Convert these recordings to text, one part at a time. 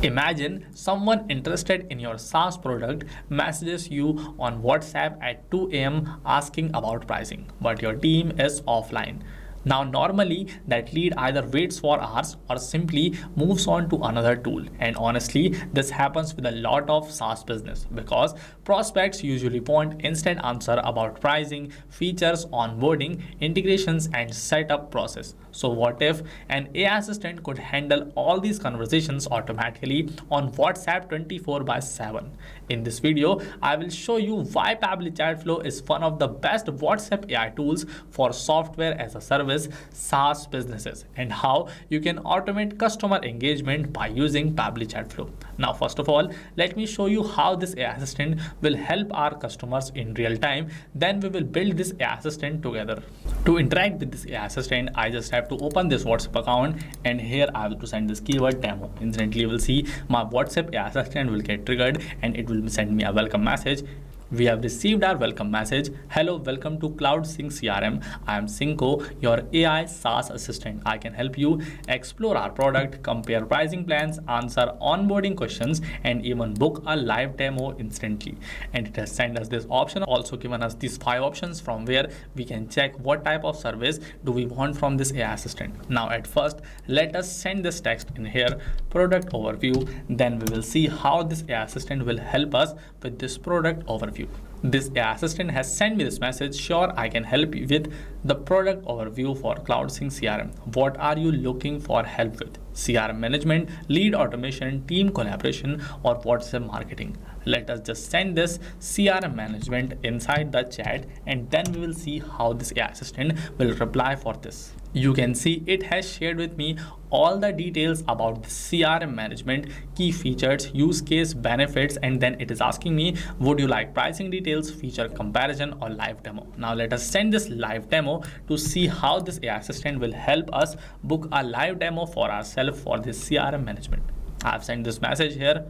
Imagine someone interested in your SaaS product messages you on WhatsApp at 2 a.m. asking about pricing, but your team is offline. Now, normally that lead either waits for hours or simply moves on to another tool. And honestly, this happens with a lot of SaaS business because prospects usually want instant answer about pricing, features, onboarding, integrations, and setup process. So what if an AI assistant could handle all these conversations automatically on WhatsApp 24/7? In this video, I will show you why Pabbly Chatflow is one of the best WhatsApp AI tools for software as a service SaaS businesses and how you can automate customer engagement by using Pabbly Chatflow. Now, first of all, let me show you how this AI assistant will help our customers in real time. Then we will build this AI assistant together. To interact with this AI assistant, I just have to open this WhatsApp account, and here I will send this keyword demo. Instantly you will see my WhatsApp AI assistant will get triggered and it will send me a welcome message. We have received our welcome message. Hello, welcome to Cloud Sync CRM. I am Cinco, your AI SaaS assistant. I can help you explore our product, compare pricing plans, answer onboarding questions, and even book a live demo instantly. And it has sent us this option, also given us these 5 options from where we can check what type of service do we want from this AI assistant. Now, at first, let us send this text in here, product overview. Then we will see how this AI assistant will help us with this product overview. This AI assistant has sent me this message. Sure, I can help you with the product overview for Cloud Sync CRM. What are you looking for help with? CRM management, lead automation, team collaboration, or WhatsApp marketing? Let us just send this CRM management inside the chat, and then we will see how this AI assistant will reply for this. You can see it has shared with me all the details about the CRM management, key features, use case, benefits, and then it is asking me, would you like pricing details, feature comparison, or live demo? Now let us send this live demo to see how this AI assistant will help us book a live demo for ourselves for this CRM management. I have sent this message here.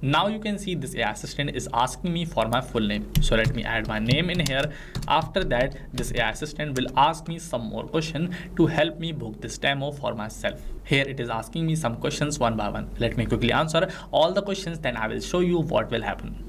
Now you can see this AI assistant is asking me for my full name. So let me add my name in here. After that, this AI assistant will ask me some more questions to help me book this demo for myself. Here it is asking me some questions one by one. Let me quickly answer all the questions, then I will show you what will happen.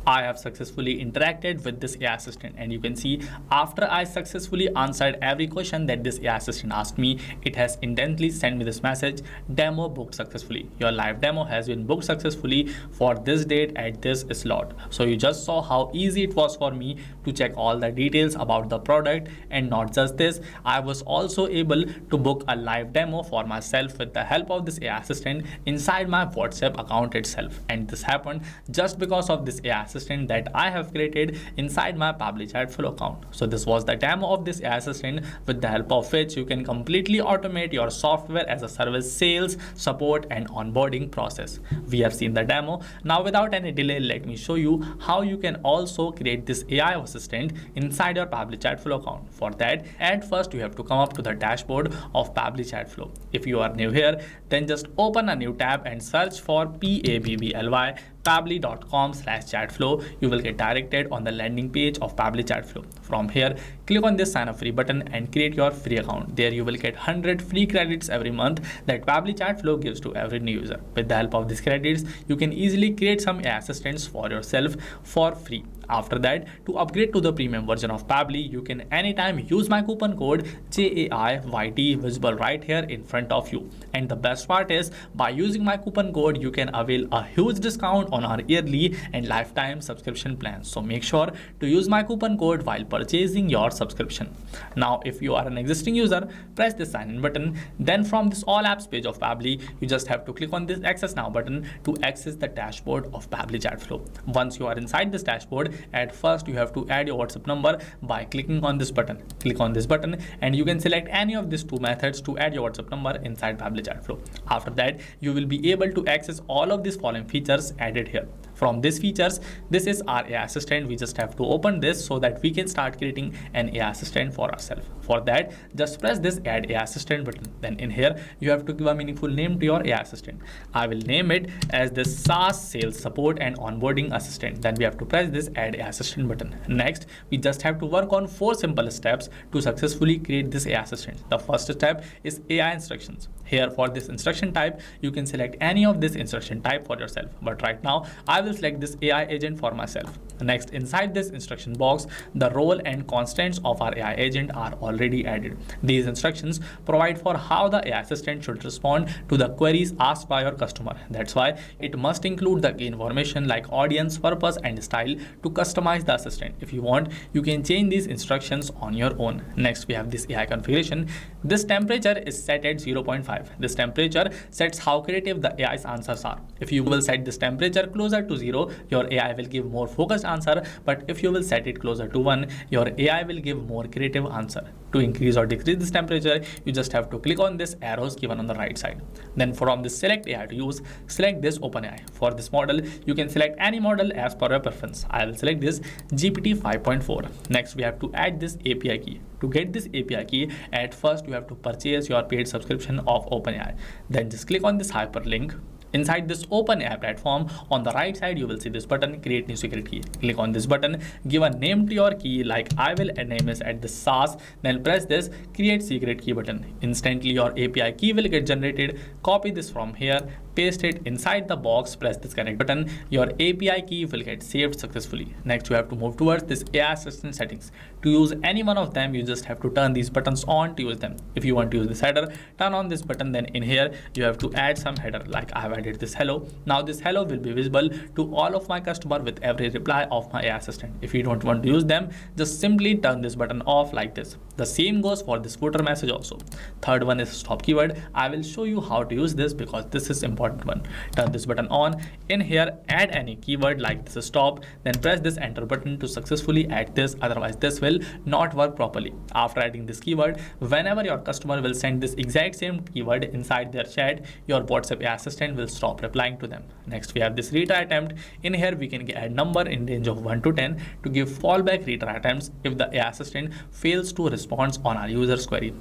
I have successfully interacted with this AI assistant, and you can see after I successfully answered every question that this AI assistant asked me, it has instantly sent me this message, demo booked successfully. Your live demo has been booked successfully for this date at this slot. So you just saw how easy it was for me to check all the details about the product, and not just this, I was also able to book a live demo for myself with the help of this AI assistant inside my WhatsApp account itself. And this happened just because of this AI assistant that I have created inside my Pabbly Chatflow account. So this was the demo of this AI assistant, with the help of which you can completely automate your software as a service sales, support, and onboarding process. We have seen the demo. Now without any delay, let me show you how you can also create this AI assistant inside your Pabbly Chatflow account. For that, at first you have to come up to the dashboard of Pabbly Chatflow. If you are new here, then just open a new tab and search for Pabbly pabbly.com/chatflow. You will get directed on the landing page of Pabbly Chatflow. From here, click on this sign up free button and create your free account. There you will get 100 free credits every month that Pabbly Chatflow gives to every new user. With the help of these credits, you can easily create some AI assistants for yourself for free. After that, to upgrade to the premium version of Pabbly, you can anytime use my coupon code JAIYT visible right here in front of you. And the best part is, by using my coupon code, you can avail a huge discount on our yearly and lifetime subscription plans. So make sure to use my coupon code while purchasing your subscription. Now, if you are an existing user, press the sign in button. Then from this all apps page of Pabbly, you just have to click on this access now button to access the dashboard of Pabbly Chatflow. Once you are inside this dashboard, at first you have to add your WhatsApp number by clicking on this button. Click on this button and you can select any of these 2 methods to add your WhatsApp number inside Pabbly Chatflow. After that, you will be able to access all of these following features added here. From these features, this is our AI assistant. We just have to open this so that we can start creating an AI assistant for ourselves. For that, just press this add AI assistant button. Then in here, you have to give a meaningful name to your AI assistant. I will name it as the SaaS sales support and onboarding assistant. Then we have to press this add add AI assistant button. Next, we just have to work on 4 simple steps to successfully create this AI assistant. The first step is AI instructions. Here for this instruction type, you can select any of this instruction type for yourself. But right now, I will select this AI agent for myself. Next, inside this instruction box, the role and constants of our AI agent are already added. These instructions provide for how the AI assistant should respond to the queries asked by your customer. That's why it must include the key information like audience, purpose, and style to customize the assistant. If you want, you can change these instructions on your own. Next, we have this AI configuration. This temperature is set at 0.5. This temperature sets how creative the AI's answers are. If you will set this temperature closer to 0, your AI will give more focused answer, but if you will set it closer to 1, your AI will give more creative answer. To increase or decrease this temperature, you just have to click on this arrows given on the right side. Then from this select AI to use, select this OpenAI. For this model, you can select any model as per your preference. I will select this GPT 5.4. Next, we have to add this API key. To get this API key, at first you have to purchase your paid subscription of OpenAI. Then just click on this hyperlink. Inside this OpenAI platform, on the right side, you will see this button, create new secret key. Click on this button, give a name to your key, like I will name it at the SaaS, then press this create secret key button. Instantly, your API key will get generated. Copy this from here, paste it inside the box, press this connect button. Your API key will get saved successfully. Next, you have to move towards this AI assistant settings. To use any one of them, you just have to turn these buttons on to use them. If you want to use this header, turn on this button. Then in here, you have to add some header, like I have added this hello. Now this hello will be visible to all of my customer with every reply of my AI assistant. If you don't want to use them, just simply turn this button off like this. The same goes for this footer message also. Third one is stop keyword. I will show you how to use this because this is important one. Turn this button on. In here, add any keyword like this stop, then press this enter button to successfully add this, otherwise this will not work properly. After adding this keyword, whenever your customer will send this exact same keyword inside their chat, your WhatsApp AI assistant will stop replying to them. Next, we have this retry attempt. In here, we can add number in range of 1 to 10 to give fallback retry attempts if the AI assistant fails to respond on our user's query.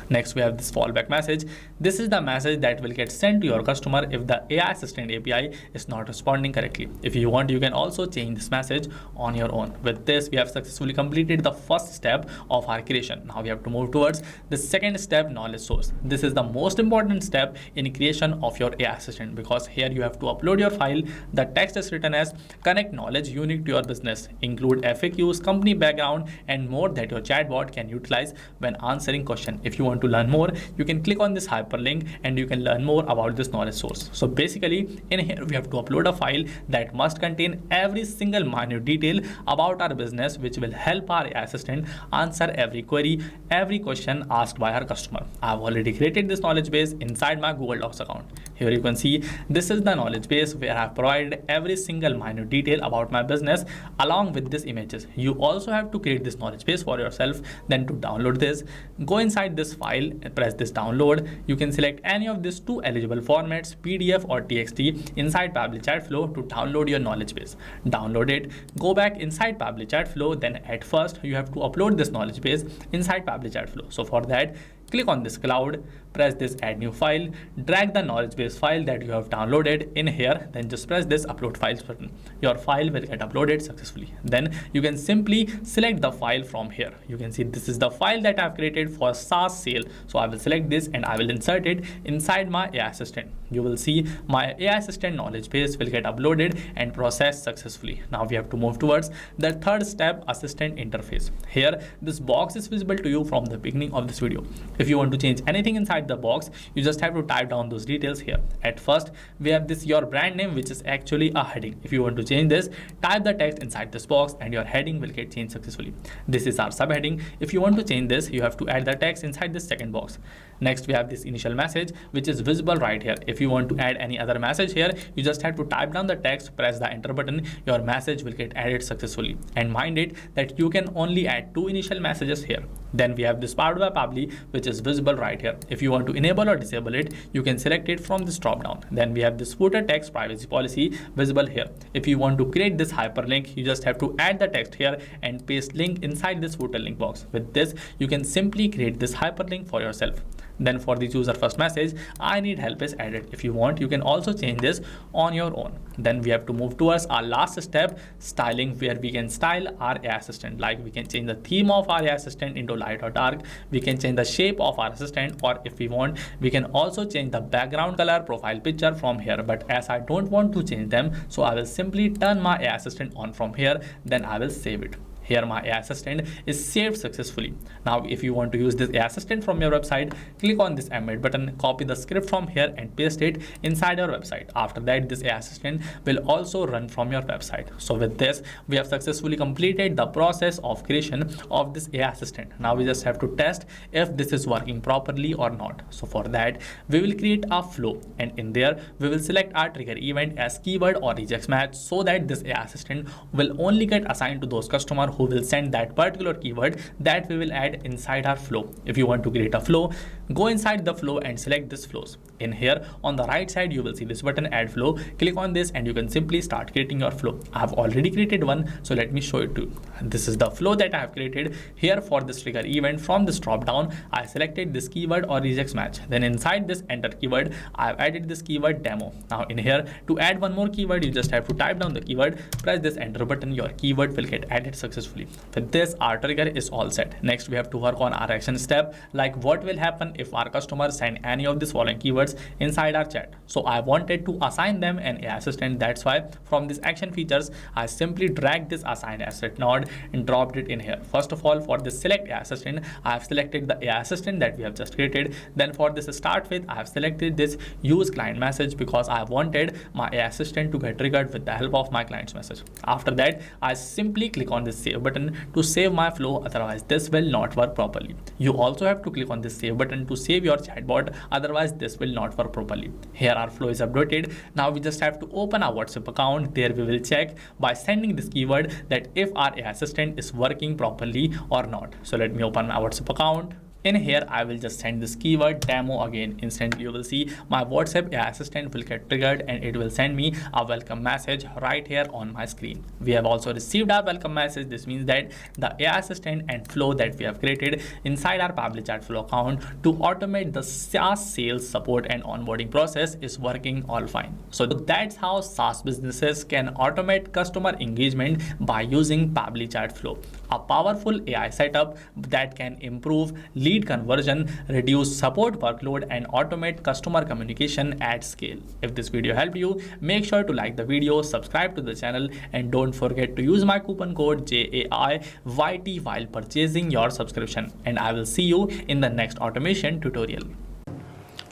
Next, we have this fallback message. This is the message that will get sent to your customer if the AI assistant API is not responding correctly. If you want, you can also change this message on your own. With this, we have successfully completed the first step of our creation. Now we have to move towards the second step, knowledge source. This is the most important step in creation of your AI assistant because here you have to upload your file. The text is written as connect knowledge unique to your business, include FAQs, company background, and more that your chatbot can utilize when answering question. If you want to learn more, you can click on this hyperlink and you can learn more about this knowledge source. So basically, in here we have to upload a file that must contain every single minute detail about our business, which will help our AI assistant answer every query, every question asked by our customer. I've already created this knowledge base inside my Google Docs account. Here you can see this is the knowledge base where I've provided every single minute detail about my business along with these images. You also have to create this knowledge base for yourself. Then to download this, go inside this file and press this download. You can select any of these 2 eligible formats, PDF or TXT, inside Pabbly Chatflow to download your knowledge base. Download it, go back inside Pabbly Chatflow. Then at first you have to upload this knowledge base inside Pabbly Chatflow. So for that, click on this cloud, press this add new file, drag the knowledge base file that you have downloaded in here, then just press this upload files button. Your file will get uploaded successfully. Then you can simply select the file from here. You can see this is the file that I've created for SaaS sale. So I will select this and I will insert it inside my AI assistant. You will see my AI assistant knowledge base will get uploaded and processed successfully. Now we have to move towards the third step, assistant interface. Here, this box is visible to you from the beginning of this video. If you want to change anything inside the box, you just have to type down those details here. At first, we have this your brand name, which is actually a heading. If you want to change this, type the text inside this box and your heading will get changed successfully. This is our subheading. If you want to change this, you have to add the text inside this second box. Next, we have this initial message, which is visible right here. If you want to add any other message here, you just have to type down the text, press the enter button, your message will get added successfully. And mind it that you can only add 2 initial messages here. Then we have this powered by Pabbly, which is visible right here. If you want to enable or disable it, you can select it from this drop down. Then we have this footer text privacy policy visible here. If you want to create this hyperlink, you just have to add the text here and paste link inside this footer link box. With this, you can simply create this hyperlink for yourself. Then for this user first message, I need help is added. If you want, you can also change this on your own. Then we have to move towards our last step, styling, where we can style our AI assistant. Like we can change the theme of our AI assistant into light or dark. We can change the shape of our assistant, or if we want, we can also change the background color, profile picture from here. But as I don't want to change them, so I will simply turn my AI assistant on from here. Then I will save it. Here my AI assistant is saved successfully. Now if you want to use this AI assistant from your website, click on this embed button, copy the script from here and paste it inside your website. After that, this AI assistant will also run from your website. So with this, we have successfully completed the process of creation of this AI assistant. Now we just have to test if this is working properly or not. So for that, we will create a flow, and in there we will select our trigger event as keyword or regex match, so that this AI assistant will only get assigned to those customers who will send that particular keyword that we will add inside our flow. If you want to create a flow, go inside the flow and select this flows. In here on the right side, you will see this button add flow. Click on this and you can simply start creating your flow. I have already created one, so let me show it to you. This is the flow that I have created. Here for this trigger event, from this drop down, I selected this keyword or regex match. Then inside this enter keyword, I have added this keyword demo. Now in here, to add one more keyword, you just have to type down the keyword, press this enter button, your keyword will get added successfully. With this, our trigger is all set. Next, we have to work on our action step, like what will happen if our customers send any of these following keywords inside our chat. So I wanted to assign them an AI assistant. That's why from this action features, I simply dragged this assign asset node and dropped it in here. First of all, for this select AI assistant, I have selected the AI assistant that we have just created. Then for this start with, I have selected this use client message because I wanted my AI assistant to get triggered with the help of my client's message. After that, I simply click on this save button to save my flow, otherwise this will not work properly. You also have to click on this save button to save your chatbot, otherwise this will not work properly. Here our flow is updated. Now we just have to open our WhatsApp account. There we will check by sending this keyword that if our AI assistant is working properly or not. So let me open my WhatsApp account. In here, I will just send this keyword demo again. Instantly, you will see my WhatsApp AI assistant will get triggered and it will send me a welcome message right here on my screen. We have also received our welcome message. This means that the AI assistant and flow that we have created inside our Pabbly Chatflow account to automate the SaaS sales, support and onboarding process is working all fine. So that's how SaaS businesses can automate customer engagement by using Pabbly Chatflow, a powerful AI setup that can improve lead conversion, reduce support workload, and automate customer communication at scale. If this video helped you, make sure to like the video, subscribe to the channel, and don't forget to use my coupon code JAIYT while purchasing your subscription. And I will see you in the next automation tutorial.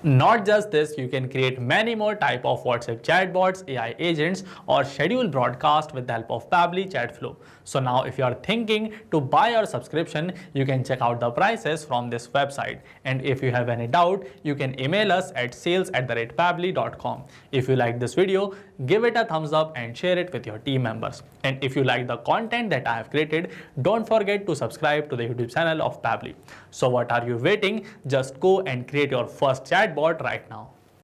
Not just this, you can create many more type of WhatsApp chatbots, AI agents, or schedule broadcast with the help of Pabbly Chatflow. So now if you are thinking to buy your subscription, you can check out the prices from this website. And if you have any doubt, you can email us at sales@pabbly.com. If you like this video, give it a thumbs up and share it with your team members. And if you like the content that I have created, don't forget to subscribe to the YouTube channel of Pabbly. So what are you waiting? Just go and create your first chatbot right now.